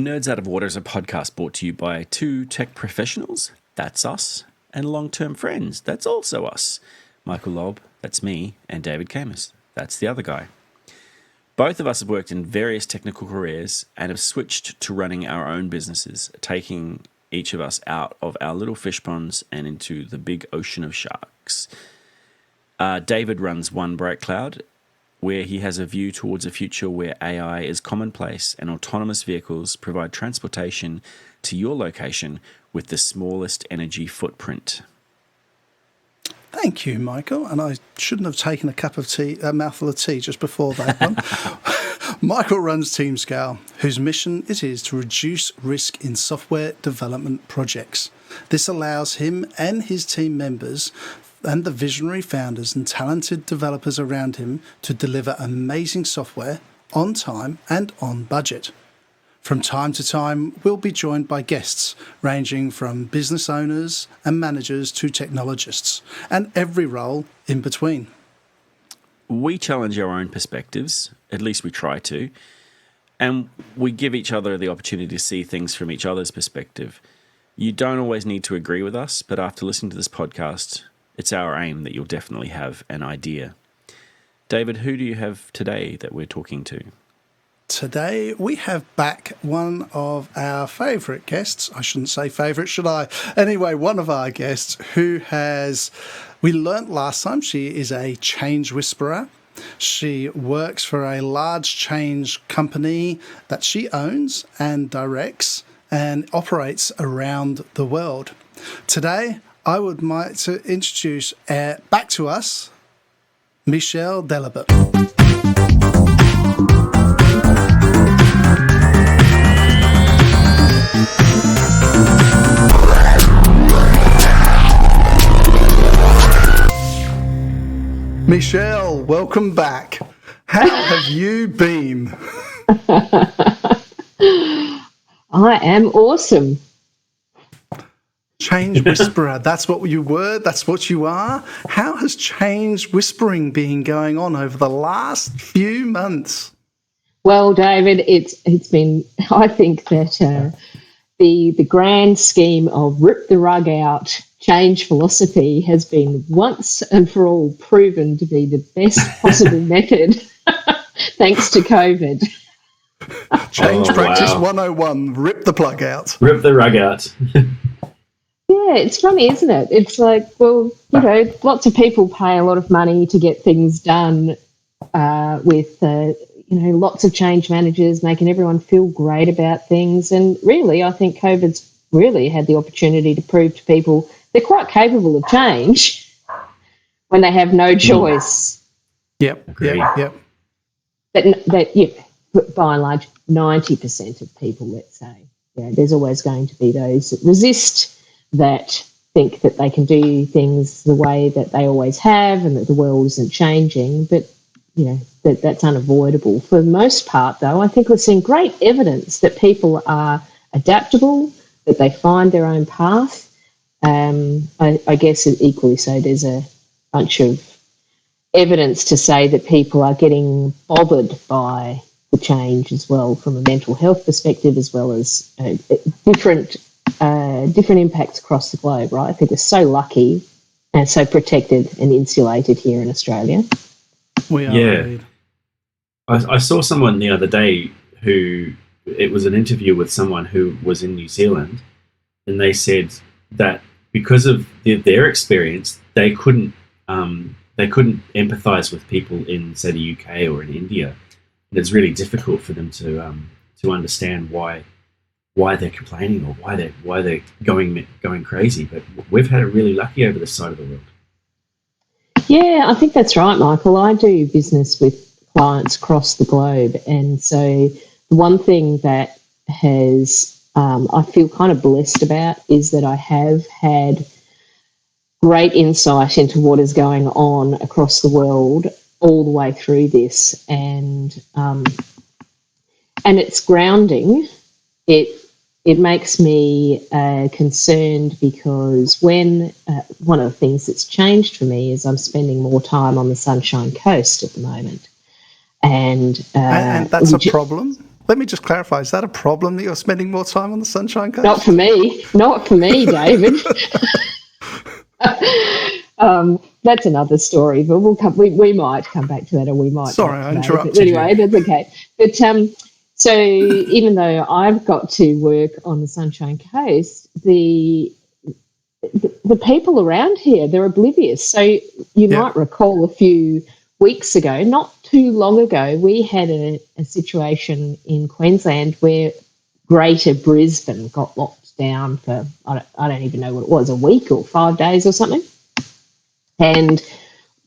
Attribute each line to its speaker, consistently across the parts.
Speaker 1: Nerds Out of Water is a podcast brought to you by two tech professionals, that's us, and long-term friends, that's also us. Michael Lobb, that's me, and David Camus, that's the other guy. Both of us have worked in various technical careers and have switched to running our own businesses, taking each of us out of our little fish ponds and into the big ocean of sharks. David runs One Bright Cloud, where he has a view towards a future where AI is commonplace and autonomous vehicles provide transportation to your location with the smallest energy footprint.
Speaker 2: Thank you, Michael. And I shouldn't have taken a mouthful of tea just before that one. Michael runs TeamScale, whose mission it is to reduce risk in software development projects. This allows him and his team members and the visionary founders and talented developers around him to deliver amazing software on time and on budget. From time to time, we'll be joined by guests ranging from business owners and managers to technologists, and every role in between.
Speaker 1: We challenge our own perspectives, at least we try to, and we give each other the opportunity to see things from each other's perspective. You don't always need to agree with us, but after listening to this podcast, it's our aim that you'll definitely have an idea. David, who do you have today that we're talking to?
Speaker 2: Today we have back one of our favourite guests. I shouldn't say favourite, should I? Anyway, one of our guests we learnt last time, she is a change whisperer. She works for a large change company that she owns and directs and operates around the world. Today, I would like to introduce back to us, Michelle Delebet. Michelle, welcome back. How have you been?
Speaker 3: I am awesome.
Speaker 2: Change whisperer, that's what you were, that's what you are. How has change whispering been going on over the last few months?
Speaker 3: Well, David, it's been, I think that the grand scheme of rip the rug out change philosophy has been once and for all proven to be the best possible method thanks to COVID.
Speaker 2: Change practice 101, rip the plug out.
Speaker 4: Rip the rug out.
Speaker 3: Yeah, it's funny, isn't it? It's like, well, lots of people pay a lot of money to get things done with, lots of change managers making everyone feel great about things. And really, I think COVID's really had the opportunity to prove to people they're quite capable of change when they have no choice.
Speaker 2: Yep.
Speaker 3: But by and large, 90% of people, let's say, there's always going to be those that resist, that think that they can do things the way that they always have and that the world isn't changing. But, that's unavoidable. For the most part, though, I think we're seeing great evidence that people are adaptable, that they find their own path. I guess equally so, there's a bunch of evidence to say that people are getting bothered by the change as well from a mental health perspective, as well as different impacts across the globe, right? I think we're so lucky and so protected and insulated here in Australia.
Speaker 2: We are.
Speaker 4: Yeah. I saw someone the other day it was an interview with someone who was in New Zealand, and they said that because of their experience, they couldn't empathise with people in, say, the UK or in India. And it's really difficult for them to understand why they're complaining or why they're going crazy. But we've had it really lucky over this side of the world.
Speaker 3: Yeah, I think that's right, Michael. I do business with clients across the globe, and so the one thing that I feel kind of blessed about is that I have had great insight into what is going on across the world all the way through this, and it's grounding. It makes me concerned because when one of the things that's changed for me is I'm spending more time on the Sunshine Coast at the moment, and
Speaker 2: that's a problem. let me just clarify, is that a problem that you're spending more time on the Sunshine Coast?
Speaker 3: Not for me, David. That's another story, but we might come back to that, or we might.
Speaker 2: Sorry, I interrupted
Speaker 3: you. Anyway, that's okay. But so even though I've got to work on the Sunshine Coast, the people around here, they're oblivious. So you might recall a few weeks ago, not too long ago, we had a situation in Queensland where Greater Brisbane got locked down for, I don't even know what it was, a week or 5 days or something. And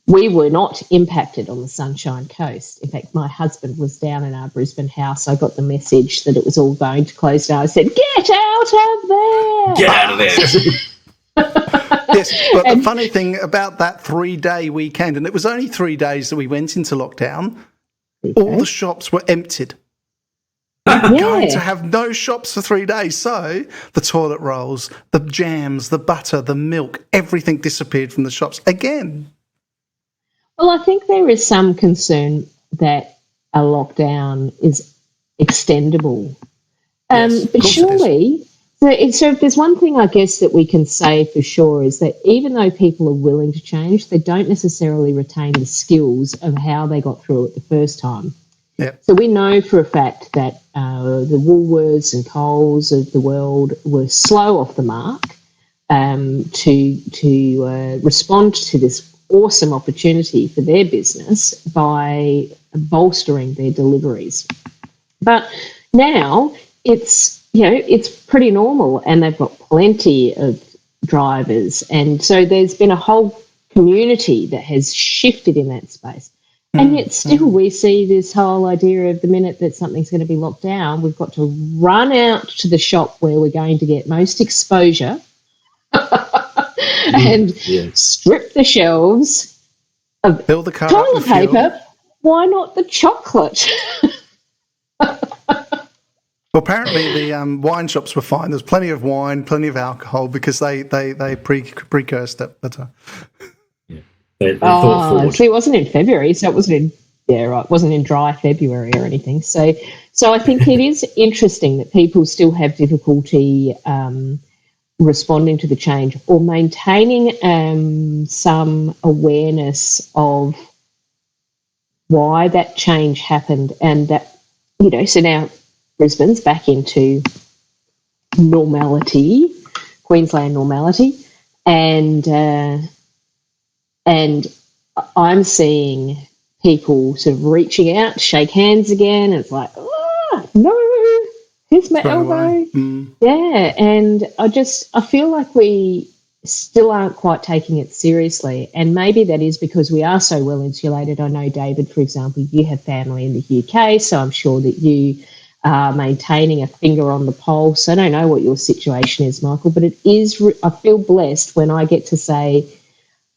Speaker 3: we were not impacted on the Sunshine Coast. In fact, my husband was down in our Brisbane house. I got the message that it was all going to close down. I said, "Get out of there!
Speaker 4: Get out of there!"
Speaker 2: Yes, but the funny thing about that 3-day weekend, and it was only 3 days that we went into lockdown, all the shops were emptied. We're going to have no shops for 3 days. So the toilet rolls, the jams, the butter, the milk, everything disappeared from the shops again.
Speaker 3: Well, I think there is some concern that a lockdown is extendable. But surely, so if there's one thing I guess that we can say for sure is that even though people are willing to change, they don't necessarily retain the skills of how they got through it the first time.
Speaker 2: Yep.
Speaker 3: So we know for a fact that the Woolworths and Coles of the world were slow off the mark to respond to this awesome opportunity for their business by bolstering their deliveries. But now it's pretty normal, and they've got plenty of drivers, and so there's been a whole community that has shifted in that space. And yet still we see this whole idea of the minute that something's going to be locked down, we've got to run out to the shop where we're going to get most exposure and strip the shelves of
Speaker 2: Fill the car
Speaker 3: toilet paper. Why not the chocolate?
Speaker 2: Well, apparently the wine shops were fine. There's plenty of wine, plenty of alcohol, because they precursed it. But
Speaker 4: They thought forward.
Speaker 3: See, it wasn't in February, so it wasn't it wasn't in dry February or anything. So I think it is interesting that people still have difficulty responding to the change or maintaining some awareness of why that change happened, and that, so now Brisbane's back into normality, Queensland normality, and I'm seeing people sort of reaching out to shake hands again. It's like, no, here's my elbow. Yeah, and I feel like we still aren't quite taking it seriously, and maybe that is because we are so well insulated. I know, David, for example, you have family in the UK, so I'm sure that you are maintaining a finger on the pulse. I don't know what your situation is, Michael, but it is. I feel blessed when I get to say,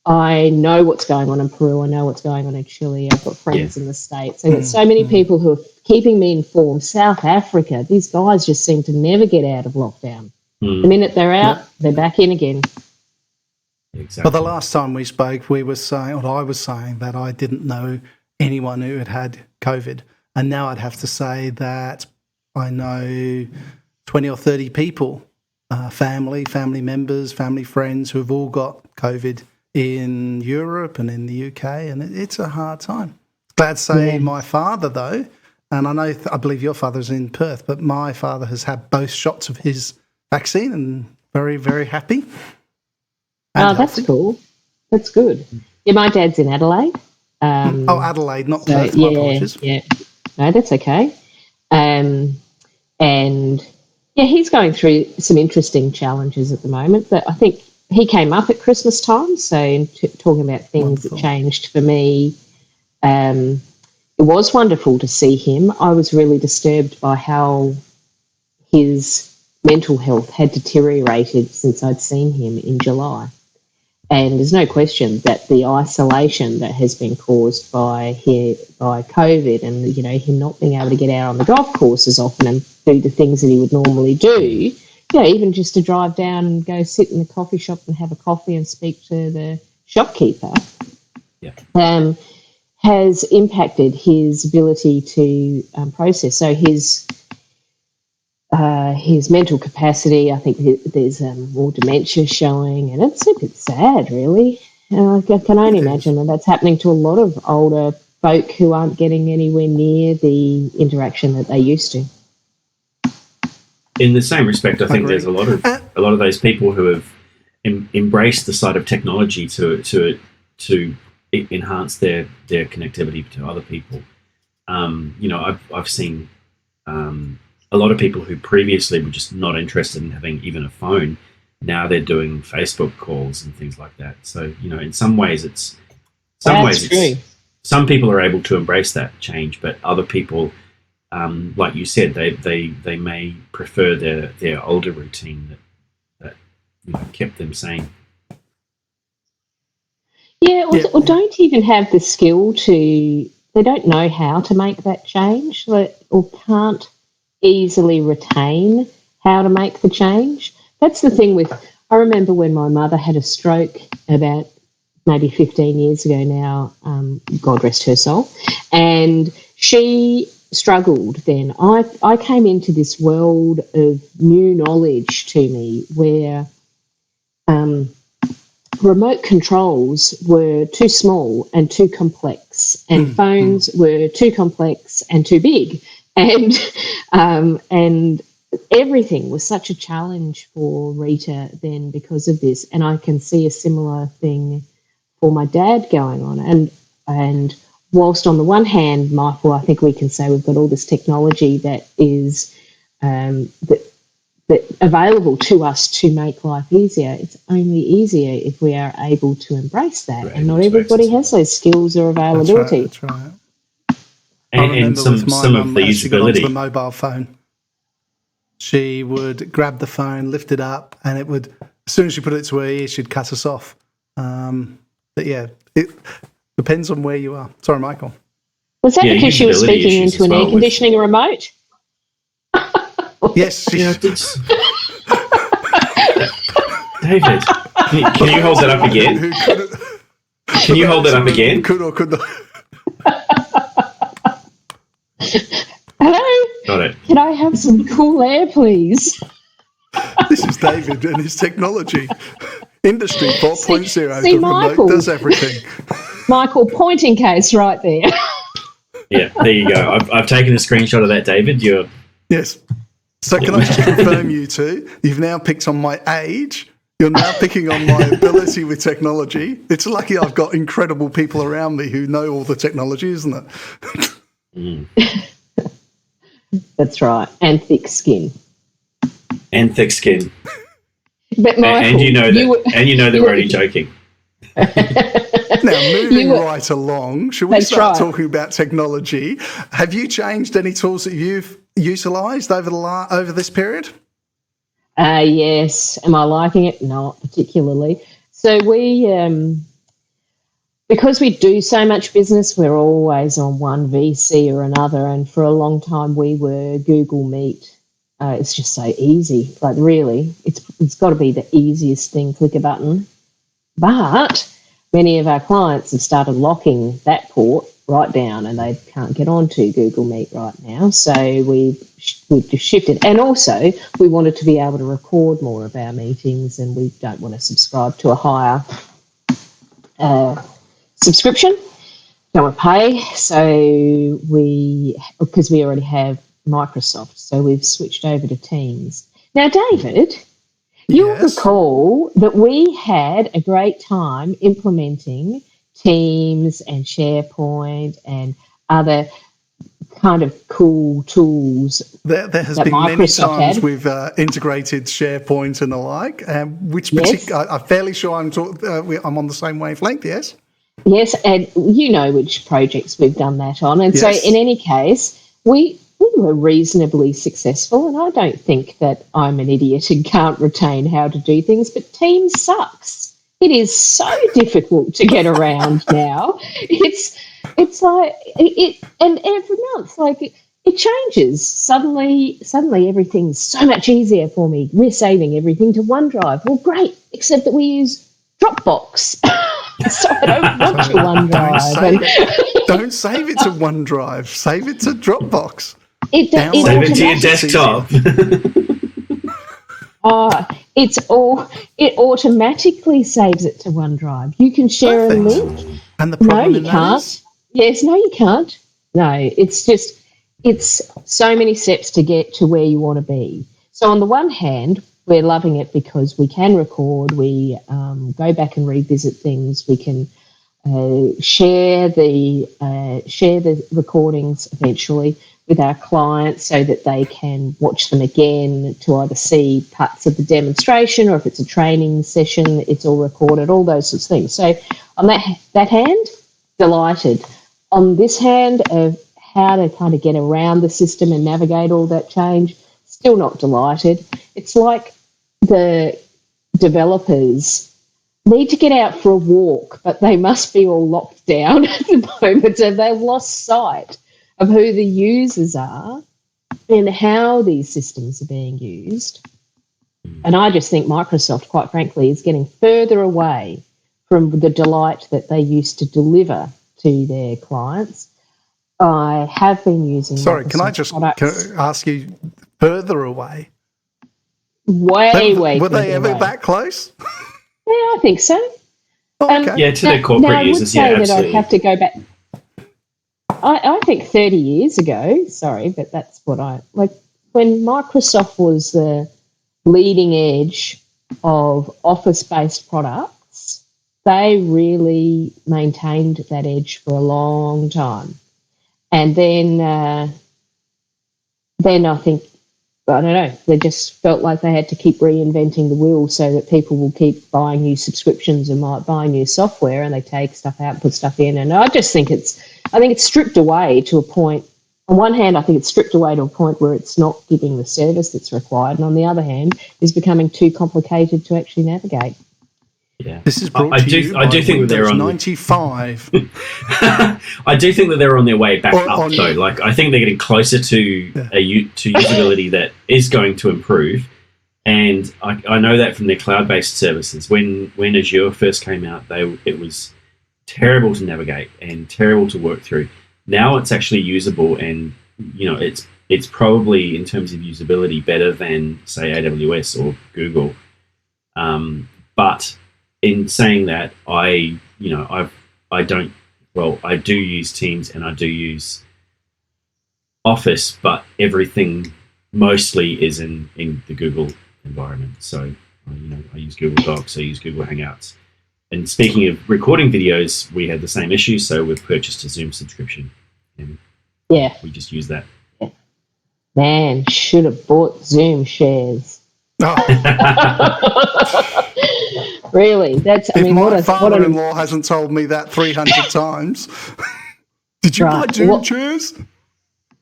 Speaker 3: I know what's going on in Peru. I know what's going on in Chile. I've got friends in the States. I've got so many people who are keeping me informed. South Africa, these guys just seem to never get out of lockdown. The minute they're out, they're back in again.
Speaker 4: Exactly.
Speaker 2: Well, the last time we spoke, I was saying that I didn't know anyone who had COVID. And now I'd have to say that I know 20 or 30 people, family members, family friends who have all got COVID in Europe and in the UK, and it's a hard time. Glad to say my father, though, and I believe your father's in Perth, but my father has had both shots of his vaccine and very, very happy.
Speaker 3: That's cool. That's good. Yeah, my dad's in Adelaide.
Speaker 2: Adelaide, not Perth. My apologies.
Speaker 3: Yeah, no, that's okay. And he's going through some interesting challenges at the moment, but I think he came up at Christmas time, so talking about things that changed for me, it was wonderful to see him. I was really disturbed by how his mental health had deteriorated since I'd seen him in July. And there's no question that the isolation that has been caused by COVID and, him not being able to get out on the golf course as often and do the things that he would normally do, even just to drive down and go sit in the coffee shop and have a coffee and speak to the shopkeeper, has impacted his ability to process. So his mental capacity, I think there's more dementia showing, and it's a bit sad, really. I can only imagine that that's happening to a lot of older folk who aren't getting anywhere near the interaction that they used to.
Speaker 4: In the same respect, I think there's a lot of those people who have embraced the side of technology to enhance their connectivity to other people. I've seen a lot of people who previously were just not interested in having even a phone. Now they're doing Facebook calls and things like that. So, in some ways it's true. Some people are able to embrace that change, but other people, like you said, they may prefer their older routine that kept them sane.
Speaker 3: Yeah, or don't even have the skill they don't know how to make that change, or can't easily retain how to make the change. That's the thing I remember when my mother had a stroke about maybe 15 years ago now, God rest her soul, and she struggled then. I came into this world of new knowledge to me where remote controls were too small and too complex, and phones were too complex and too big, and everything was such a challenge for Rita then because of this. And I can see a similar thing for my dad going on. And whilst on the one hand, Michael, I think we can say we've got all this technology that is that available to us to make life easier. It's only easier if we are able to embrace that. And not everybody has those skills or availability.
Speaker 2: That's right.
Speaker 4: And some of the usability.
Speaker 2: The mobile phone. She would grab the phone, lift it up, and it would, as soon as she put it to her ear, she'd cut us off. But yeah, it depends on where you are. Sorry, Michael.
Speaker 3: Was that because she was speaking into an air conditioning remote?
Speaker 2: Yes.
Speaker 4: David, can you hold that up again? Can you hold that up again?
Speaker 2: Could or could not.
Speaker 3: Hello?
Speaker 4: Got it.
Speaker 3: Can I have some cool air, please?
Speaker 2: This is David and his technology. Industry 4.0. The
Speaker 3: Michael,
Speaker 2: remote does everything.
Speaker 3: Michael, pointing case right there.
Speaker 4: Yeah, there you go. I've taken a screenshot of that, David.
Speaker 2: Yes. So can I just confirm you two? You've now picked on my age. You're now picking on my ability with technology. It's lucky I've got incredible people around me who know all the technology, isn't it?
Speaker 3: That's right. And thick skin. But Michael,
Speaker 4: and you know that we're only joking.
Speaker 2: Now, moving right along, should we start talking about technology? Have you changed any tools that you've utilised over this period?
Speaker 3: Yes. Am I liking it? Not particularly. So we, because we do so much business, we're always on one VC or another, and for a long time we were Google Meet. It's just so easy. Like really, it's got to be the easiest thing. Click a button. But many of our clients have started locking that port right down, and they can't get onto Google Meet right now. So we've just shifted, and also we wanted to be able to record more of our meetings, and we don't want to subscribe to a higher subscription. Don't want to pay, so because we already have Microsoft, so we've switched over to Teams. Now, David, you'll recall that we had a great time implementing Teams and SharePoint and other kind of cool tools.
Speaker 2: There has been many times we've integrated SharePoint and the like, I'm fairly sure I'm on the same wavelength, yes?
Speaker 3: Yes, and you know which projects we've done that on. And so in any case, we were reasonably successful, and I don't think that I'm an idiot and can't retain how to do things, but Teams sucks. It is so difficult to get around now. It's like and every month, like it changes. Suddenly everything's so much easier for me. We're saving everything to OneDrive. Well, great, except that we use Dropbox. So I don't want your OneDrive.
Speaker 2: Don't save it to OneDrive. Save it to Dropbox.
Speaker 3: It
Speaker 4: Save it to your desktop.
Speaker 3: It automatically saves it to OneDrive. You can share a link.
Speaker 2: And the problem
Speaker 3: No, you can't. Yes, no, you can't. No, it's so many steps to get to where you want to be. So on the one hand, we're loving it because we can record, we go back and revisit things, we can share the recordings eventually with our clients so that they can watch them again to either see parts of the demonstration, or if it's a training session, it's all recorded, all those sorts of things. So on that hand, delighted. On this hand of how to kind of get around the system and navigate all that change, still not delighted. It's like the developers need to get out for a walk, but they must be all locked down at the moment, so they've lost sight of who the users are and how these systems are being used. And I just think Microsoft, quite frankly, is getting further away from the delight that they used to deliver to their clients. I have been using
Speaker 2: Sorry,
Speaker 3: Microsoft
Speaker 2: can I just ask you further away?
Speaker 3: Way
Speaker 2: were they
Speaker 3: further
Speaker 2: ever
Speaker 3: away.
Speaker 2: that close?
Speaker 3: Yeah, I think so.
Speaker 2: Okay.
Speaker 4: Yeah, to their corporate users, yeah,
Speaker 3: I would say that
Speaker 4: absolutely.
Speaker 3: I'd have to go back. I think 30 years ago, sorry, but that's what when Microsoft was the leading edge of Office-based products, they really maintained that edge for a long time. And then I think, I don't know, they just felt like they had to keep reinventing the wheel so that people will keep buying new subscriptions and might buy new software, and they take stuff out and put stuff in. And I just think it's stripped away to a point. On one hand, I think it's stripped away to a point where it's not giving the service that's required. And on the other hand, it's becoming too complicated to actually navigate.
Speaker 2: Yeah. This is brought to you by Windows 95.
Speaker 4: I do think that they're on their way back up, though. Like, I think they're getting closer to to usability that is going to improve. And I know that from their cloud-based services. When Azure first came out, it was terrible to navigate and terrible to work through. Now it's actually usable, and it's probably, in terms of usability, better than, say, AWS or Google. But in saying that, I do use Teams and I do use Office, but everything mostly is in the Google environment. So, I use Google Docs, I use Google Hangouts. And speaking of recording videos, we had the same issue, so we've purchased a Zoom subscription. And we just use that.
Speaker 3: Yeah. Man, should have bought Zoom shares.
Speaker 2: Oh.
Speaker 3: Really, that's.
Speaker 2: If my father-in-law hasn't told me that 300 times, did you buy Zoom shares?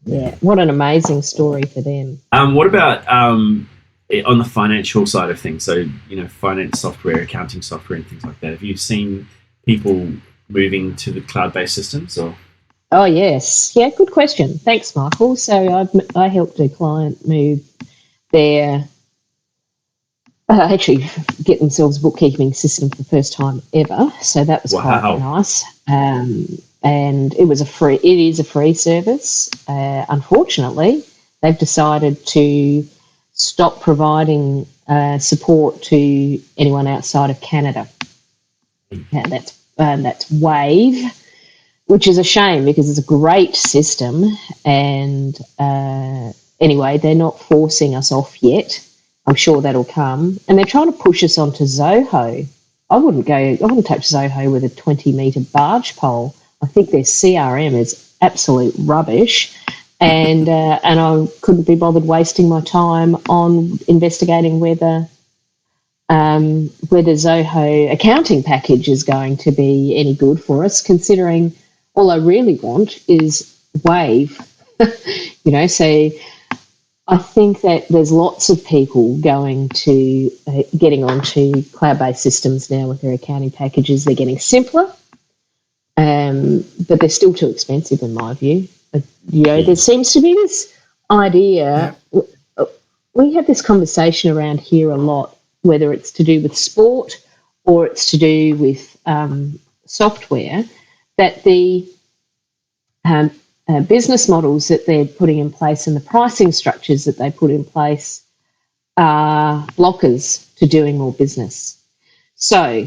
Speaker 3: Yeah, what an amazing story for them.
Speaker 4: What about on the financial side of things? So, finance software, accounting software, and things like that. Have you seen people moving to the cloud-based systems, or?
Speaker 3: Oh yes, yeah. Good question. Thanks, Michael. So I helped a client move their. Actually get themselves a bookkeeping system for the first time ever. So that was quite nice. And it is a free service. Unfortunately, they've decided to stop providing support to anyone outside of Canada. That's Wave, which is a shame because it's a great system. And anyway, they're not forcing us off yet. I'm sure that'll come. And they're trying to push us onto Zoho. I wouldn't touch Zoho with a 20-metre barge pole. I think their CRM is absolute rubbish. And I couldn't be bothered wasting my time on investigating whether Zoho accounting package is going to be any good for us, considering all I really want is Wave. So I think that there's lots of people getting onto cloud-based systems now with their accounting packages. They're getting simpler, but they're still too expensive in my view. But, there seems to be this idea. We have this conversation around here a lot, whether it's to do with sport or it's to do with software, that the business models that they're putting in place and the pricing structures that they put in place are blockers to doing more business. So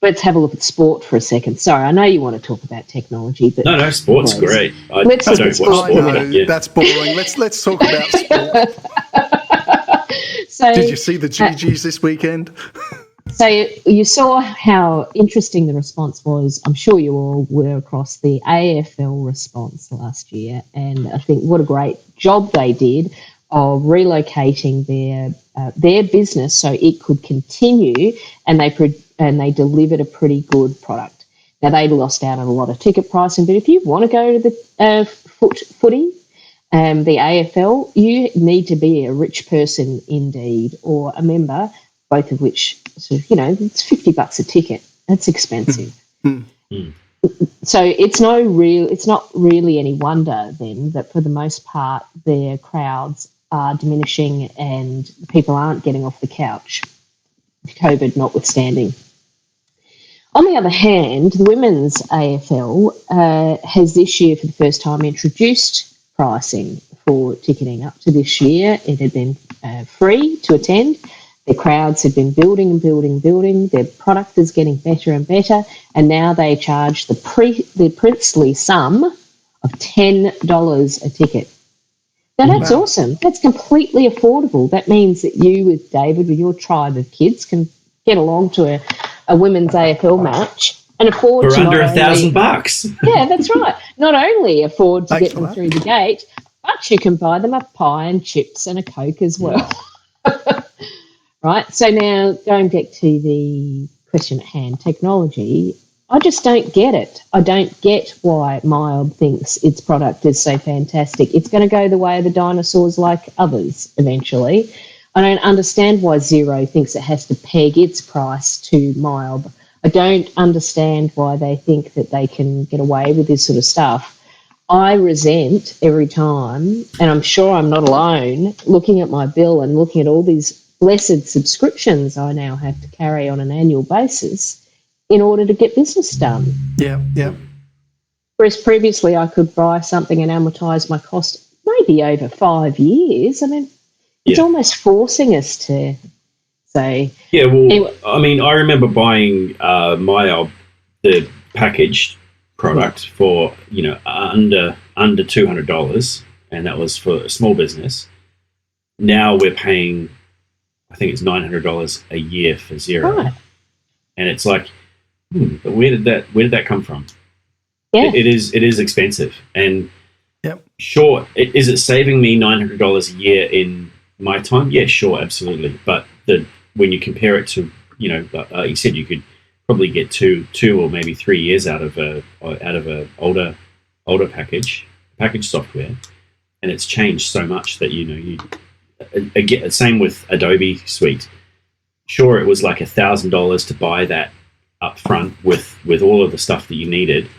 Speaker 3: let's have a look at sport for a second. Sorry, I know you want to talk about technology, but
Speaker 4: No, sport's great. I
Speaker 3: Let's
Speaker 4: don't
Speaker 3: look
Speaker 4: watch
Speaker 3: at
Speaker 4: sport.
Speaker 3: sport.
Speaker 2: I know,
Speaker 4: Yeah.
Speaker 2: that's boring. Let's talk about sport.
Speaker 3: So,
Speaker 2: Did you see the GGs this weekend?
Speaker 3: so you saw how interesting the response was. I'm sure you all were across the AFL response last year, and I think what a great job they did of relocating their business so it could continue, and they delivered a pretty good product. Now they lost out on a lot of ticket pricing, but if you want to go to the footy, the AFL, you need to be a rich person indeed, or a member, both of which, sort of, it's $50 a ticket. That's expensive. So it's not really any wonder then that for the most part their crowds are diminishing and people aren't getting off the couch, COVID notwithstanding. On the other hand, the women's AFL has this year for the first time introduced pricing for ticketing. Up to this year, it had been free to attend. Their crowds had been building and building and building. Their product is getting better and better. And now they charge the princely sum of $10 a ticket. Now, that's awesome. That's completely affordable. That means that you, with David, with your tribe of kids, can get along to a women's AFL match and afford
Speaker 4: for
Speaker 3: to
Speaker 4: under
Speaker 3: not only-
Speaker 4: $1,000.
Speaker 3: Yeah, that's right. Not only afford to get them through the gate, but you can buy them a pie and chips and a Coke as well. Right? So now going back to the question at hand, technology, I just don't get it. I don't get why MyOb thinks its product is so fantastic. It's going to go the way of the dinosaurs like others eventually. I don't understand why Xero thinks it has to peg its price to MyOb. I don't understand why they think that they can get away with this sort of stuff. I resent every time, and I'm sure I'm not alone, looking at my bill and looking at all these blessed subscriptions I now have to carry on an annual basis in order to get business done.
Speaker 2: Yeah.
Speaker 3: Whereas previously I could buy something and amortise my cost maybe over 5 years. I mean, it's almost forcing us to say...
Speaker 4: Yeah, well,
Speaker 3: anyway.
Speaker 4: I mean, I remember buying the packaged product for, under $200, and that was for a small business. Now we're paying, I think it's $900 a year for Xero.
Speaker 3: Right.
Speaker 4: And it's like, where did that come from?
Speaker 3: Yeah.
Speaker 4: It is expensive. And
Speaker 2: sure,
Speaker 4: is it saving me $900 a year in my time? Yeah, sure, absolutely. But when you compare it to, you said you could probably get two or maybe 3 years out of a older package software, and it's changed so much that again, same with Adobe Suite. Sure, it was like $1,000 to buy that up front with all of the stuff that you needed,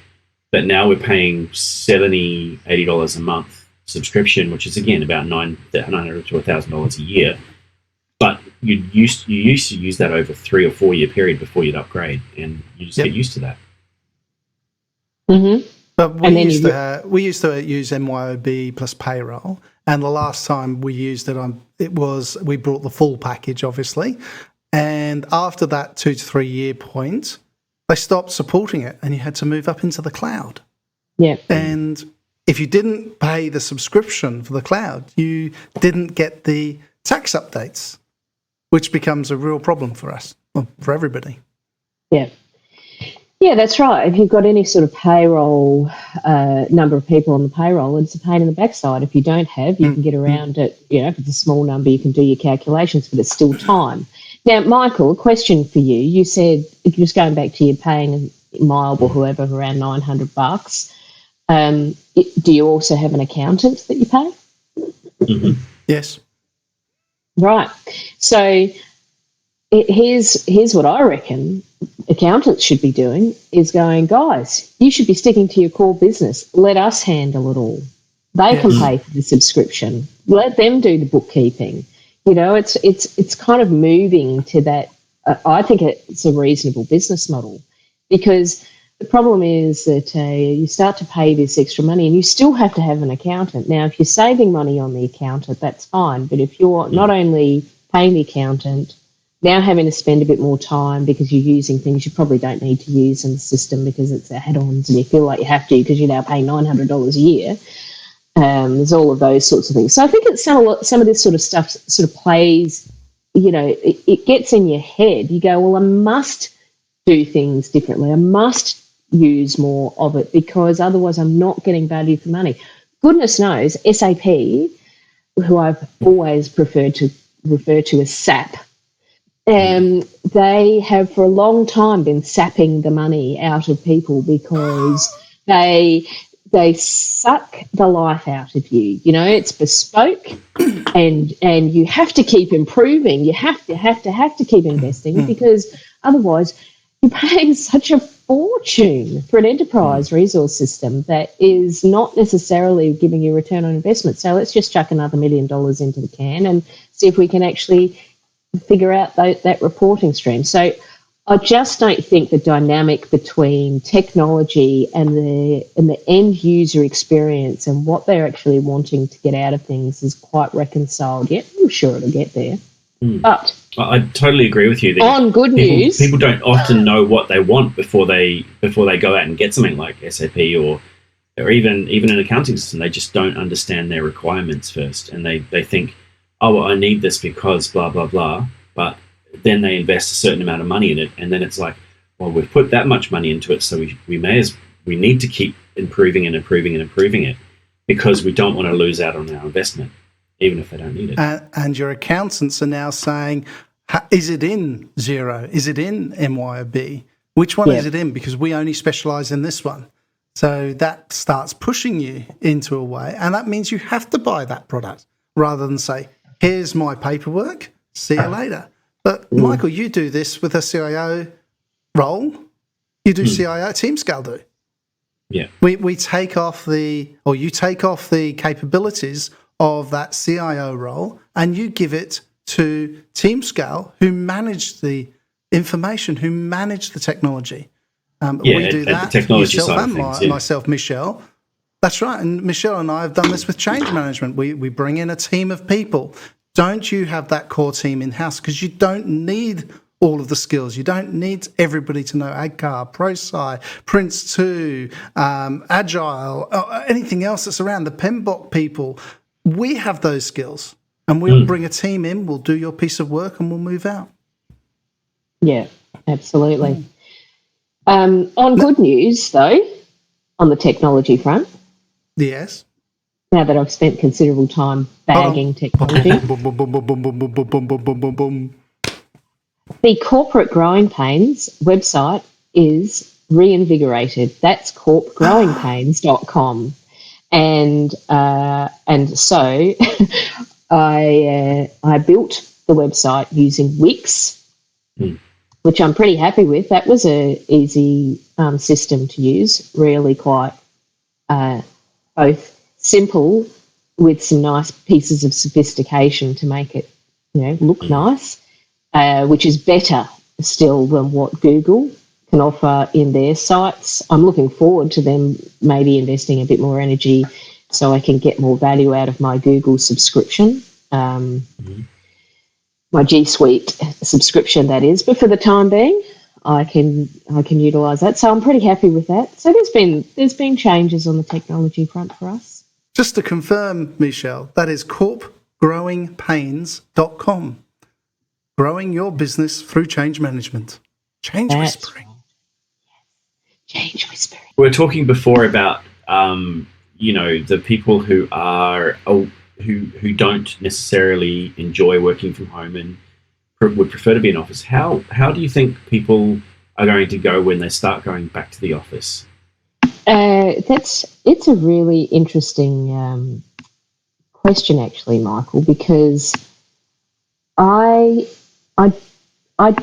Speaker 4: but now we're paying $70, $80 a month subscription, which is again about $900 to $1,000 a year. But you used to use that over 3 or 4 year period before you'd upgrade, and you just get used to that.
Speaker 3: Mm-hmm.
Speaker 2: But we used to use MYOB plus payroll, and the last time we used it, we brought the full package, obviously, and after that 2 to 3 year point, they stopped supporting it, and you had to move up into the cloud.
Speaker 3: Yeah,
Speaker 2: and if you didn't pay the subscription for the cloud, you didn't get the tax updates, which becomes a real problem for us, well, for everybody.
Speaker 3: Yeah, that's right. If you've got any sort of payroll, number of people on the payroll, it's a pain in the backside. If you don't have, you can get around it. If it's a small number, you can do your calculations, but it's still time. Now, Michael, a question for you. You said, if you're just going back to you paying Mild or whoever around $900, do you also have an accountant that you pay?
Speaker 4: Mm-hmm.
Speaker 2: Yes.
Speaker 3: Right. So here's what I reckon accountants should be doing is going, guys, you should be sticking to your core business. Let us handle it all. They can pay for the subscription. Let them do the bookkeeping. It's kind of moving to that I think it's a reasonable business model, because the problem is that you start to pay this extra money and you still have to have an accountant. Now, if you're saving money on the accountant, that's fine. But if you're not only paying the accountant, now having to spend a bit more time because you're using things you probably don't need to use in the system because it's add-ons and you feel like you have to because you're now paying $900 a year. There's all of those sorts of things. So I think it's some of this sort of stuff sort of plays, it gets in your head. You go, well, I must do things differently. I must use more of it because otherwise I'm not getting value for money. Goodness knows, SAP, who I've always preferred to refer to as SAP, they have for a long time been sapping the money out of people because they suck the life out of you. It's bespoke and you have to keep improving. You have to keep investing because otherwise you're paying such a fortune for an enterprise resource system that is not necessarily giving you return on investment. So let's just chuck another $1 million into the can and see if we can actually figure out that reporting stream. So I just don't think the dynamic between technology and the end user experience and what they're actually wanting to get out of things is quite reconciled yet. I'm sure it'll get there. But
Speaker 4: I totally agree with you.
Speaker 3: On good news,
Speaker 4: people don't often know what they want before they go out and get something like SAP or even an accounting system. They just don't understand their requirements first, and they think, oh, well, I need this because blah blah blah. But then they invest a certain amount of money in it, and then it's like, well, we've put that much money into it, so we need to keep improving and improving and improving it because we don't want to lose out on our investment, even if they don't need it.
Speaker 2: And your accountants are now saying, is it in Xero? Is it in MYOB? Which one is it in? Because we only specialise in this one. So that starts pushing you into a way, and that means you have to buy that product rather than say, here's my paperwork, see you later. But Michael, you do this with a CIO role. You do CIO, TeamScale do.
Speaker 4: Yeah.
Speaker 2: You take off the capabilities of that CIO role and you give it to TeamScale, who manage the information, who manage the technology. We do that.
Speaker 4: The technology
Speaker 2: yourself
Speaker 4: side
Speaker 2: and
Speaker 4: of things,
Speaker 2: myself, Michelle. That's right. And Michelle and I have done this with change management. We bring in a team of people. Don't you have that core team in-house? Because you don't need all of the skills. You don't need everybody to know AGCAR, ProSci, Prince2, Agile, anything else that's around, the PMBOK people. We have those skills. And we'll bring a team in, we'll do your piece of work, and we'll move out.
Speaker 3: Yeah, absolutely. On good news, though, on the technology front.
Speaker 2: Yes.
Speaker 3: Now that I've spent considerable time bagging technology. The Corporate Growing Pains website is reinvigorated. That's corpgrowingpains.com. And so I built the website using Wix, which I'm pretty happy with. That was an easy system to use, really quite both simple with some nice pieces of sophistication to make it, look nice, which is better still than what Google can offer in their sites. I'm looking forward to them maybe investing a bit more energy so I can get more value out of my Google subscription, my G Suite subscription, that is. But for the time being, I can utilise that. So I'm pretty happy with that. So there's been changes on the technology front for us.
Speaker 2: Just to confirm, Michelle, that is corpgrowingpains.com. Growing your business through change management. Change whispering.
Speaker 3: Change whispering.
Speaker 4: We were talking before about the people who are who don't necessarily enjoy working from home and would prefer to be in office. How do you think people are going to go when they start going back to the office?
Speaker 3: It's a really interesting question, actually, Michael, because I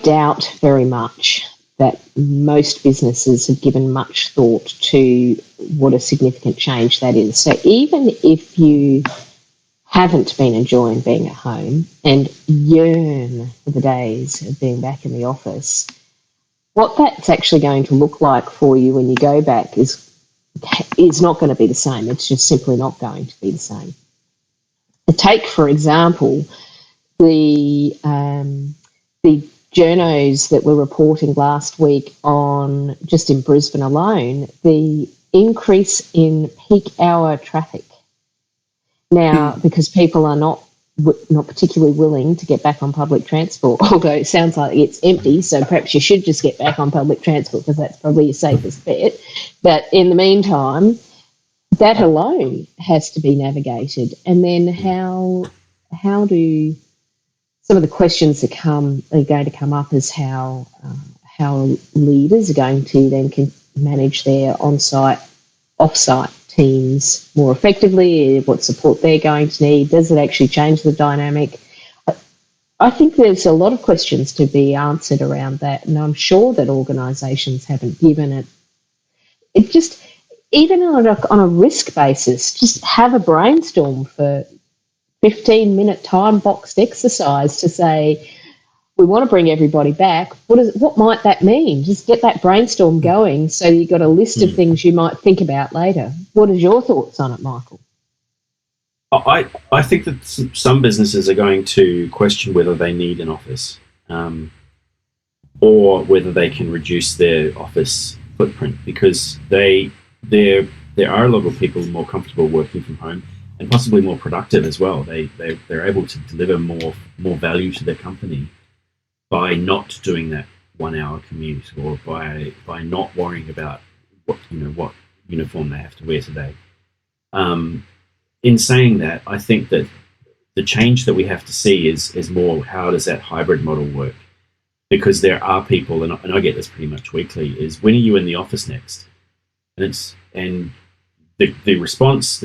Speaker 3: doubt very much that most businesses have given much thought to what a significant change that is. So even if you haven't been enjoying being at home and yearn for the days of being back in the office, what that's actually going to look like for you when you go back is not going to be the same. It's just simply not going to be the same. Take, for example, the journos that were reporting last week on, just in Brisbane alone, the increase in peak hour traffic. Now, because people are not particularly willing to get back on public transport, although it sounds like it's empty, so perhaps you should just get back on public transport because that's probably your safest bet. But in the meantime, that alone has to be navigated. And then how do some of the questions that are going to come up is how leaders are going to then manage their on-site, off-site teams more effectively, what support they're going to need, does it actually change the dynamic? I think there's a lot of questions to be answered around that, and I'm sure that organisations haven't given it. It just, even on a risk basis, just have a brainstorm for 15-minute time-boxed exercise to say, we want to bring everybody back. What might that mean? Just get that brainstorm going so you've got a list of things you might think about later. What are your thoughts on it, Michael?
Speaker 4: I think that some businesses are going to question whether they need an office or whether they can reduce their office footprint, because there are a lot of people more comfortable working from home and possibly more productive as well. They're able to deliver more value to their company by not doing that 1 hour commute, or by not worrying about what uniform they have to wear today. In saying that, I think that the change that we have to see is more, how does that hybrid model work? Because there are people, and I get this pretty much weekly, is when are you in the office next? And the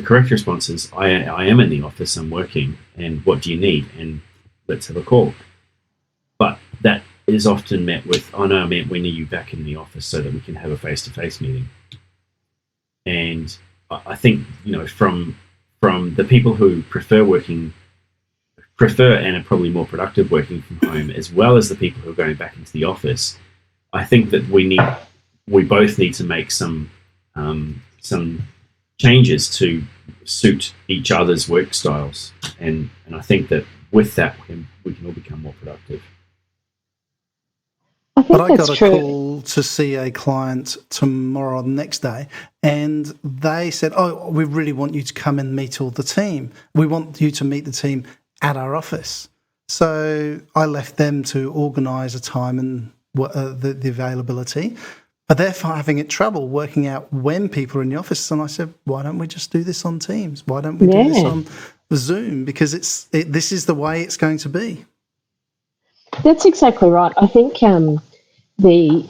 Speaker 4: correct response is, I am in the office, I'm working, and what do you need? And let's have a call. But that is often met with, oh no, I meant, when are you back in the office so that we can have a face-to-face meeting? And I think, from the people who prefer and are probably more productive working from home, as well as the people who are going back into the office, I think that we both need to make some changes to suit each other's work styles, and I think that with that we can all become more productive.
Speaker 2: But I got a call to see a client tomorrow or the next day, and they said, oh, we really want you to come and meet all the team. We want you to meet the team at our office. So I left them to organise a time and the availability. But they're having trouble working out when people are in the office. And I said, why don't we just do this on Teams? Why don't we do this on Zoom? Because this is the way it's going to be.
Speaker 3: That's exactly right. I think the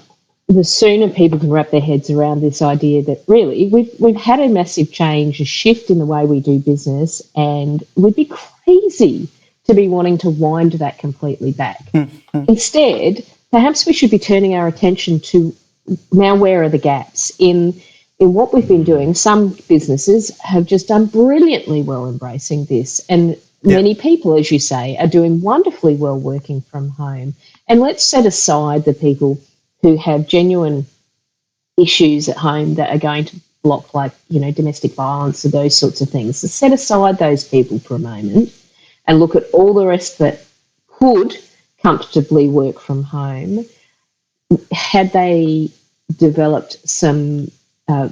Speaker 3: sooner people can wrap their heads around this idea that really we've had a massive change, a shift in the way we do business, and we'd be crazy to be wanting to wind that completely back. Instead, perhaps we should be turning our attention to, now where are the gaps in what we've been doing. Some businesses have just done brilliantly well embracing this, and many people, as you say, are doing wonderfully well working from home. And let's set aside the people who have genuine issues at home that are going to block, like, domestic violence or those sorts of things. So set aside those people for a moment and look at all the rest that could comfortably work from home had they developed some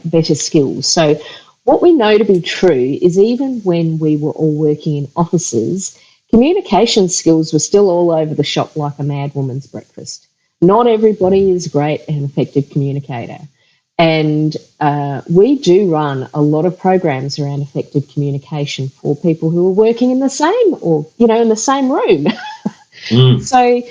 Speaker 3: better skills. So what we know to be true is, even when we were all working in offices, communication skills were still all over the shop like a mad woman's breakfast. Not everybody is a great and effective communicator. And we do run a lot of programs around effective communication for people who are working in the same, or, in the same room. So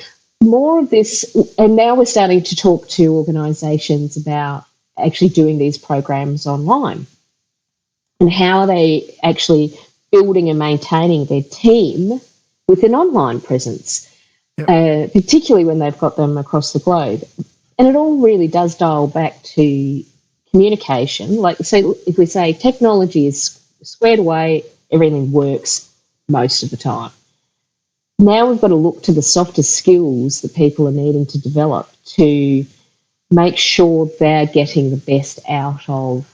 Speaker 3: more of this, and now we're starting to talk to organisations about actually doing these programs online, and how are they actually building and maintaining their team with an online presence, particularly when they've got them across the globe. And it all really does dial back to communication. Like, say, if we say technology is squared away, everything works, most of the time. Now we've got to look to the softer skills that people are needing to develop to make sure they're getting the best out of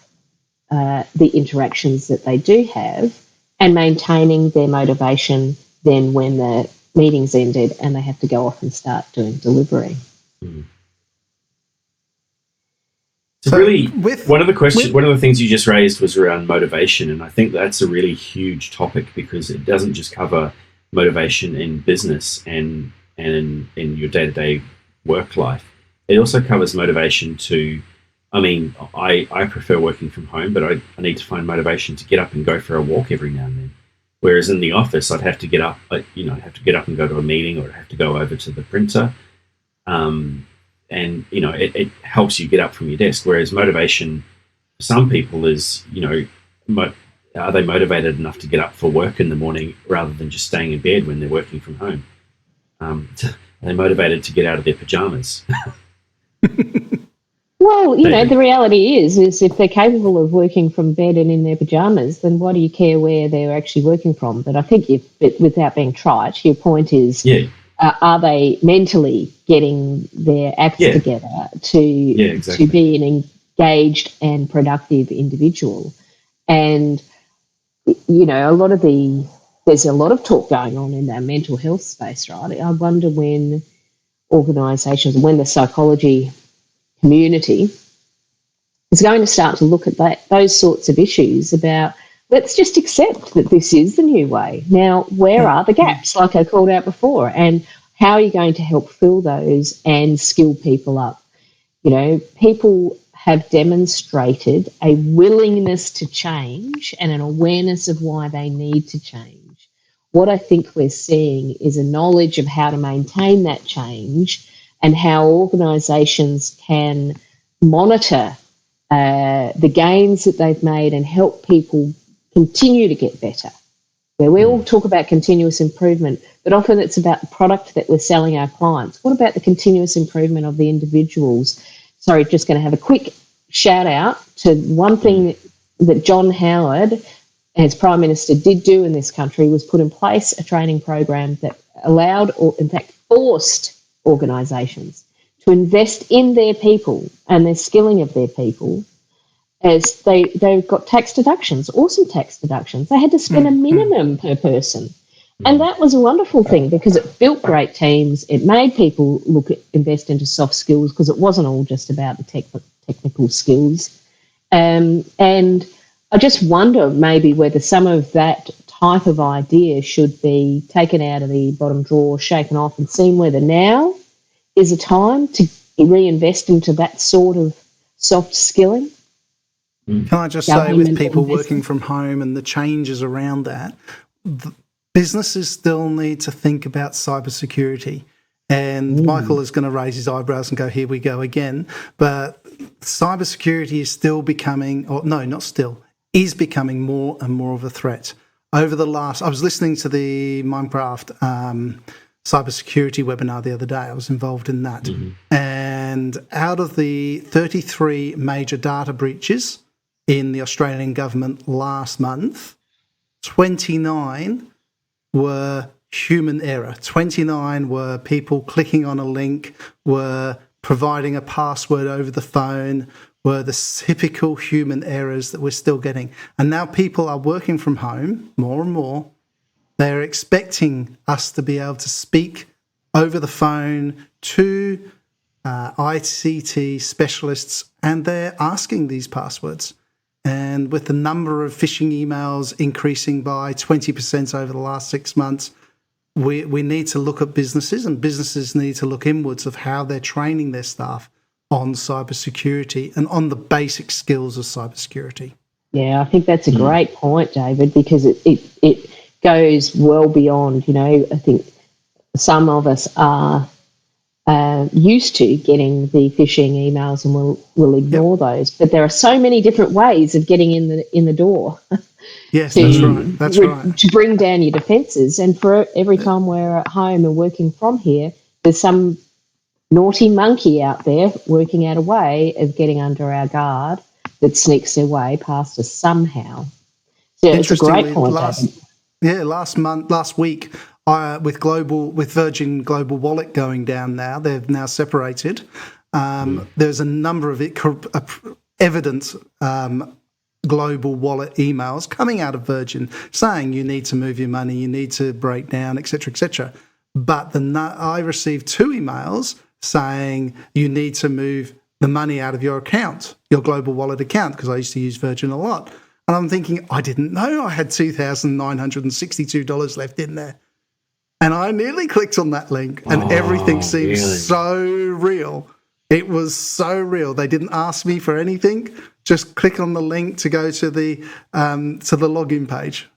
Speaker 3: the interactions that they do have and maintaining their motivation then when the meeting's ended and they have to go off and start doing delivery.
Speaker 4: So really, one of the things you just raised was around motivation, and I think that's a really huge topic because it doesn't just cover motivation in business and in your day-to-day work life. It also covers motivation to, I prefer working from home, but I need to find motivation to get up and go for a walk every now and then. Whereas in the office, I'd have to get up, I'd have to get up and go to a meeting, or I'd have to go over to the printer. And it helps you get up from your desk. Whereas motivation for some people is, are they motivated enough to get up for work in the morning rather than just staying in bed when they're working from home? Are they motivated to get out of their pajamas?
Speaker 3: Well, the reality is if they're capable of working from bed and in their pajamas, then why do you care where they're actually working from? But I think without being trite, your point is, are they mentally getting their acts together to be an engaged and productive individual? And, there's a lot of talk going on in that mental health space, right? I wonder when organisations, when the psychology community is going to start to look at those sorts of issues about, let's just accept that this is the new way. Now, where are the gaps, like I called out before, and how are you going to help fill those and skill people up? People have demonstrated a willingness to change and an awareness of why they need to change. What I think we're seeing is a knowledge of how to maintain that change and how organisations can monitor the gains that they've made and help people continue to get better. Where we all talk about continuous improvement, but often it's about the product that we're selling our clients. What about the continuous improvement of the individuals? Sorry, just going to have a quick shout out to one thing that John Howard, as Prime Minister, did do in this country was put in place a training program that allowed, or in fact forced, organisations to invest in their people and their skilling of their people, as they've got tax deductions, awesome tax deductions. They had to spend a minimum per person. And that was a wonderful thing because it built great teams. It made people invest into soft skills because it wasn't all just about the technical skills. And I just wonder maybe whether some of that type of idea should be taken out of the bottom drawer, shaken off, and seen whether now is a time to reinvest into that sort of soft skilling.
Speaker 2: Can I just say, with people working from home and the changes around that, businesses still need to think about cybersecurity. And Michael is going to raise his eyebrows and go, here we go again. But cybersecurity is still becoming, is becoming more and more of a threat. I was listening to the Minecraft cybersecurity webinar the other day. I was involved in that. And out of the 33 major data breaches in the Australian government last month, 29 were human error. 29 were people clicking on a link, were providing a password over the phone, were the typical human errors that we're still getting. And now people are working from home more and more. They're expecting us to be able to speak over the phone to ICT specialists, and they're asking these passwords. And with the number of phishing emails increasing by 20% over the last 6 months, we need to look at businesses, and businesses need to look inwards of how they're training their staff on cybersecurity and on the basic skills of cybersecurity.
Speaker 3: Yeah, I think that's a great point, David, because it goes well beyond, I think some of us are used to getting the phishing emails and we'll ignore those. But there are so many different ways of getting in the door.
Speaker 2: Yes, that's right.
Speaker 3: To bring down your defences. And for every time we're at home and working from here, there's some naughty monkey out there working out a way of getting under our guard that sneaks their way past us somehow. So it's a great point, David.
Speaker 2: Yeah, last week, with Virgin Global Wallet going down now, they've now separated. There's a number of evident global wallet emails coming out of Virgin saying you need to move your money, you need to break down, etc., etc. But I received 2 emails saying you need to move the money out of your account, your global wallet account, because I used to use Virgin a lot. And I'm thinking, I didn't know I had $2,962 left in there. And I nearly clicked on that link, and everything seemed so real. It was so real. They didn't ask me for anything. Just click on the link to go to the login page.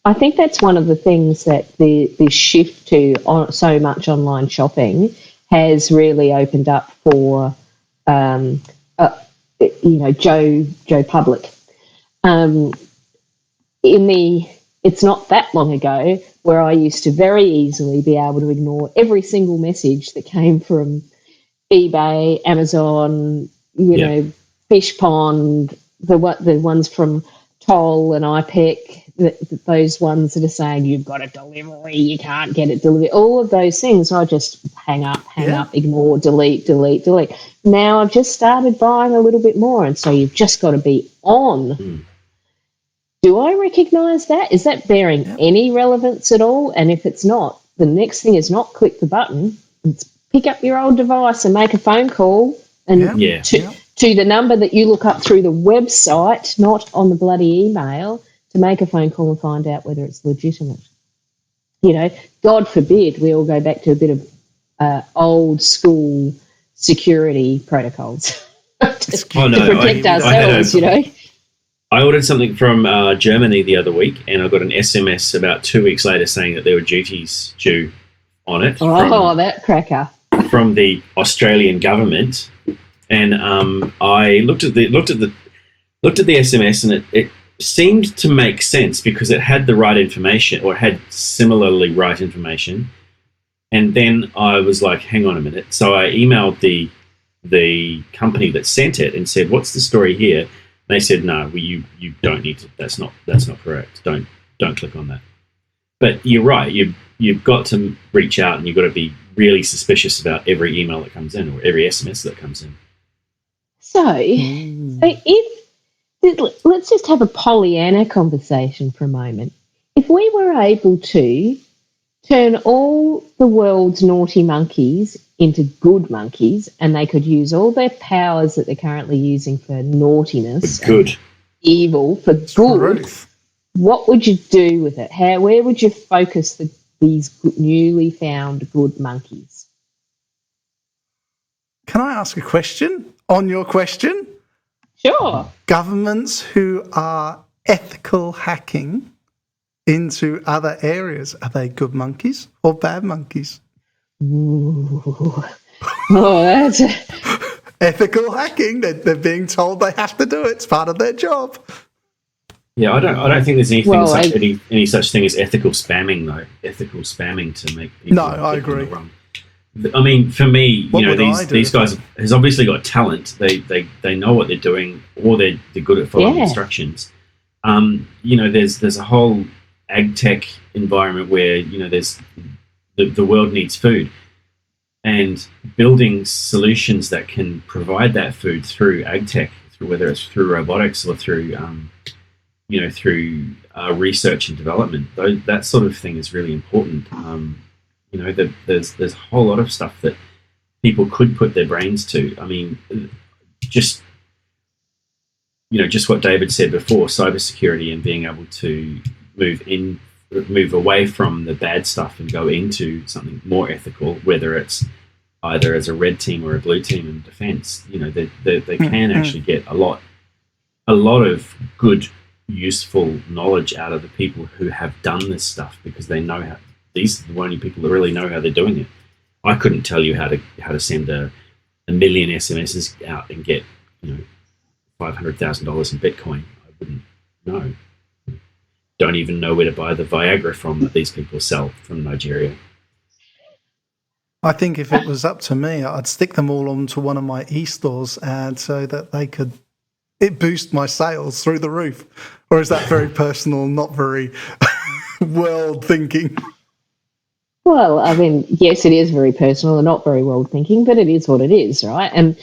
Speaker 3: I think that's one of the things that the shift to so much online shopping has really opened up for, Joe Public. It's not that long ago where I used to very easily be able to ignore every single message that came from eBay, Amazon, Fish Pond, the ones from Toll and iPick, those ones that are saying you've got a delivery, you can't get it delivered, all of those things. I just hang up, ignore, delete. Now I've just started buying a little bit more, and so you've just got to be on. Do I recognise that? Is that bearing any relevance at all? And if it's not, the next thing is not click the button, it's pick up your old device and make a phone call to the number that you look up through the website, not on the bloody email, to make a phone call and find out whether it's legitimate. God forbid we all go back to a bit of old school security protocols to protect ourselves,
Speaker 4: I ordered something from Germany the other week, and I got an SMS about 2 weeks later saying that there were duties due on it.
Speaker 3: That cracker.
Speaker 4: From the Australian government. And I looked at the SMS, and it seemed to make sense because it had the right information, or it had similarly right information. And then I was like, hang on a minute. So I emailed the company that sent it and said, what's the story here? And they said, no, you don't need to. That's not correct. Don't click on that. But you're right. You've got to reach out, and you've got to be really suspicious about every email that comes in or every SMS that comes in.
Speaker 3: So let's just have a Pollyanna conversation for a moment. If we were able to turn all the world's naughty monkeys into good monkeys, and they could use all their powers that they're currently using for naughtiness,
Speaker 4: good,
Speaker 3: evil for good, what would you do with it? Where would you focus these newly found good monkeys?
Speaker 2: Can I ask a question on your question?
Speaker 3: Sure.
Speaker 2: Governments who are ethical hacking into other areas, are they good monkeys or bad monkeys?
Speaker 3: Ooh. That's
Speaker 2: ethical hacking. They're being told they have to do it. It's part of their job.
Speaker 4: Yeah, I don't think there's any such thing as ethical spamming, though. Ethical spamming to make people.
Speaker 2: No, I agree.
Speaker 4: I mean, for me, these guys has obviously got talent. They know what they're doing, or they're good at following instructions. There's a whole ag tech environment where there's the world needs food, and building solutions that can provide that food through ag tech, whether it's through robotics or through research and development. That sort of thing is really important. There's a whole lot of stuff that people could put their brains to. I mean, just what David said before, cybersecurity and being able to move away from the bad stuff and go into something more ethical, whether it's either as a red team or a blue team in defense. They can actually get a lot of good, useful knowledge out of the people who have done this stuff, because they know how. These are the only people that really know how they're doing it. I couldn't tell you how to send a million SMSs out and get $500,000 in Bitcoin. I wouldn't know. Don't even know where to buy the Viagra from that these people sell from Nigeria.
Speaker 2: I think if it was up to me, I'd stick them all onto one of my e-stores, and so that they could it boosts my sales through the roof? Or is that very personal, not very world thinking?
Speaker 3: Well, I mean, yes, it is very personal and not very well thinking, but it is what it is, right? And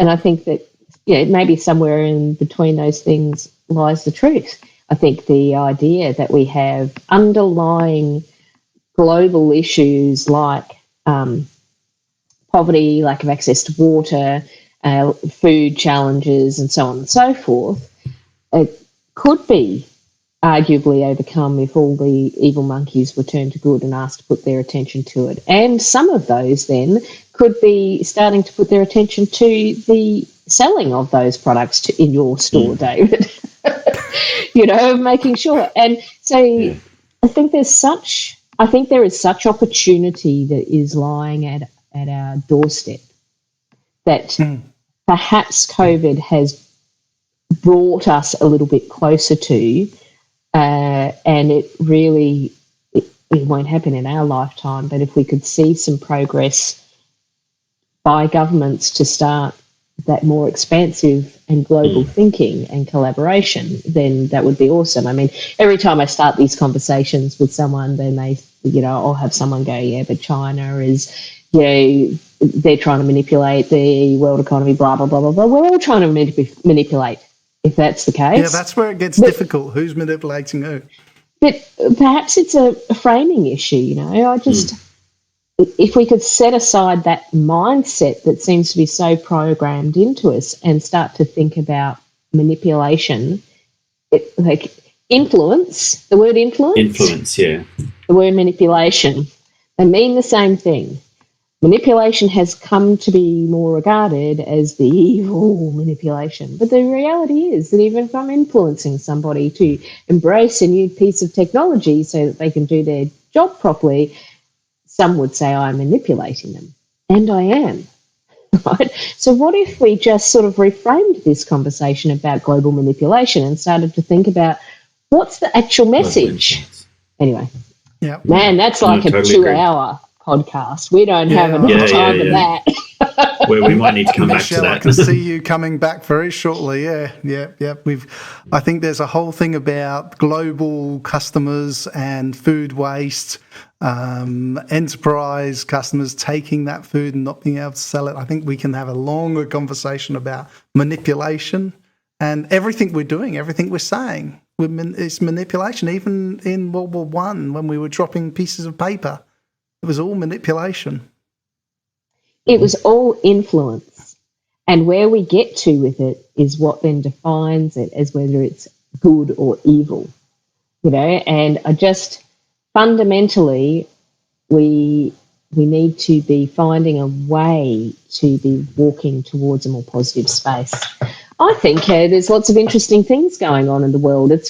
Speaker 3: I think that maybe somewhere in between those things lies the truth. I think the idea that we have underlying global issues like poverty, lack of access to water, food challenges, and so on and so forth, it could be arguably overcome if all the evil monkeys were turned to good and asked to put their attention to it. And some of those then could be starting to put their attention to the selling of those products in your store, David. Making sure. And so I think there is such opportunity that is lying at our doorstep that perhaps COVID has brought us a little bit closer to, and it won't happen in our lifetime, but if we could see some progress by governments to start that more expansive and global thinking and collaboration, then that would be awesome. I mean, every time I start these conversations with someone, then I'll have someone go, yeah, but China is, they're trying to manipulate the world economy, blah, blah, blah, blah, blah. We're all trying to manipulate, if that's the case.
Speaker 2: Yeah, that's where it gets difficult. Who's manipulating who?
Speaker 3: But perhaps it's a framing issue, if we could set aside that mindset that seems to be so programmed into us and start to think about manipulation, like influence, the word influence.
Speaker 4: Influence, yeah.
Speaker 3: The word manipulation, they mean the same thing. Manipulation has come to be more regarded as the evil manipulation. But the reality is that even if I'm influencing somebody to embrace a new piece of technology so that they can do their job properly, some would say I'm manipulating them. And I am. Right? So what if we just sort of reframed this conversation about global manipulation and started to think about what's the actual message? Anyway.
Speaker 2: Yeah.
Speaker 3: Man, that's like a
Speaker 4: totally
Speaker 3: 2-hour podcast. We don't have enough time for that.
Speaker 4: Where we might need to come
Speaker 2: Michelle,
Speaker 4: back
Speaker 2: I
Speaker 4: to that.
Speaker 2: can see you coming back very shortly. Yeah. I think there's a whole thing about global customers and food waste, enterprise customers taking that food and not being able to sell it. I think we can have a longer conversation about manipulation and everything we're doing, everything we're saying. It's manipulation. Even in World War I, when we were dropping pieces of paper, it was all manipulation.
Speaker 3: It was all influence. And where we get to with it is what then defines it as whether it's good or evil. And I just fundamentally we need to be finding a way to be walking towards a more positive space. I think there's lots of interesting things going on in the world. It's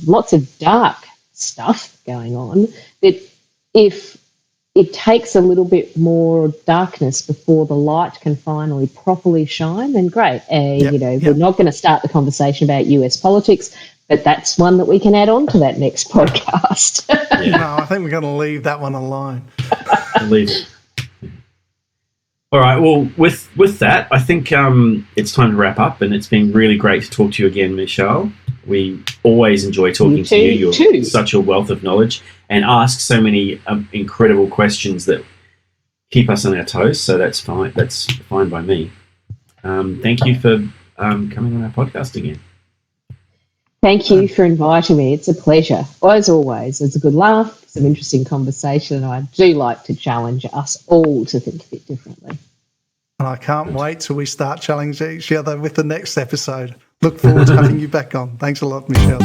Speaker 3: lots of dark stuff going on that if it takes a little bit more darkness before the light can finally properly shine, then great. We're not going to start the conversation about US politics, but that's one that we can add on to that next podcast.
Speaker 2: No, I think we're going to leave that one alone.
Speaker 4: Leave it. All right. Well, with that, I think it's time to wrap up, and it's been really great to talk to you again, Michelle. We always enjoy talking to you. You're such a wealth of knowledge and ask so many incredible questions that keep us on our toes. So that's fine. That's fine by me. Thank you for coming on our podcast again.
Speaker 3: Thank you for inviting me. It's a pleasure. As always, it's a good laugh, some interesting conversation, and I do like to challenge us all to think a bit differently.
Speaker 2: And I can't wait till we start challenging each other with the next episode. Look forward to having you back on. Thanks a lot, Michelle.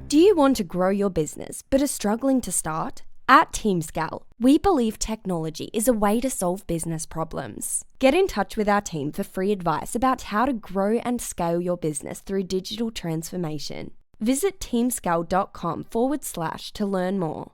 Speaker 5: Do you want to grow your business but are struggling to start? At TeamScale, we believe technology is a way to solve business problems. Get in touch with our team for free advice about how to grow and scale your business through digital transformation. Visit teamscale.com/to learn more.